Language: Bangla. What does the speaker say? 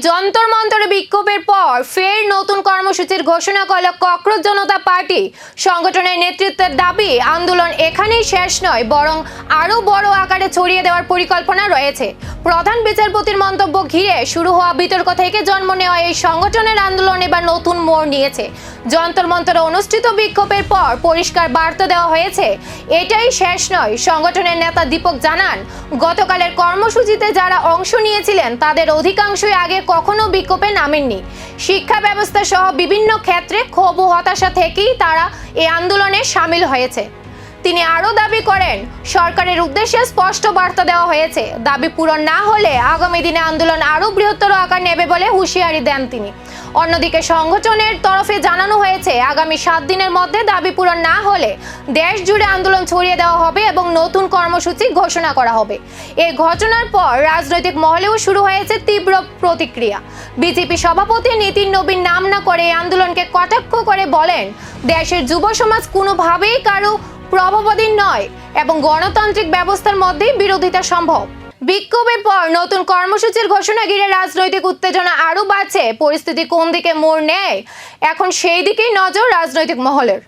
যন্তর মন্তরে বিক্ষোভের পর ফের নতুন কর্মসূচির ঘোষণা করল ককরোচ জনতা পার্টি সংগঠনের নেতৃত্বের দাবি আন্দোলন এখানেই শেষ নয় বরং আরো বড় আকারে ছড়িয়ে দেওয়ার পরিকল্পনা রয়েছে। প্রধান বিচারপতির মন্তব্য ঘিরে শুরু হওয়া বিতর্ক থেকে জন্ম নেওয়া এই সংগঠনের আন্দোলন এবার নতুন মোড় নিয়েছে। যন্তর মন্তরে অনুষ্ঠিত বিক্ষোভের পর পরিষ্কার বার্তা দেওয়া হয়েছে, এটাই শেষ নয়। সংগঠনের নেতা দীপক জানান, গতকালের কর্মসূচিতে যারা অংশ নিয়েছিলেন তাদের অধিকাংশই আগে কখনো বিক্ষোভে নামেননি। শিক্ষা ব্যবস্থা সহ বিভিন্ন ক্ষেত্রে ক্ষোভ ও হতাশা থেকেই তারা এই আন্দোলনে সামিল হয়েছে। তিনি আরও দাবি করেন, সরকারের উদ্দেশ্যে স্পষ্ট বার্তা দেওয়া হয়েছে, দাবি পূরণ না হলে আগামী দিনে আন্দোলন আরও বৃহত্তর আকার নেবে বলে হুঁশিয়ারি দেন তিনি। অন্যদিকে সংগঠনের তরফে জানানো হয়েছে, আগামী 7 দিনের মধ্যে দাবি পূরণ না হলে দেশ জুড়ে আন্দোলন ছড়িয়ে দেওয়া হবে এবং নতুন কর্মসূচি ঘোষণা করা হবে। এই ঘটনার পর রাজনৈতিক মহলেও শুরু হয়েছে তীব্র প্রতিক্রিয়া। বিজেপি সভাপতি নীতিন নবীন নাম না করে এই আন্দোলনকে কটাক্ষ করে বলেন, দেশের যুব সমাজ কোনোভাবেই কারো প্রভাবাধীন নয় এবং গণতান্ত্রিক ব্যবস্থার মধ্যেই বিরোধিতা সম্ভব। বিক্ষোভের পর নতুন কর্মসূচির ঘোষণা ঘিরে রাজনৈতিক উত্তেজনা আরও বাড়ছে। পরিস্থিতি কোন দিকে মোড় নেয় এখন সেই দিকেই নজর রাজনৈতিক মহলের।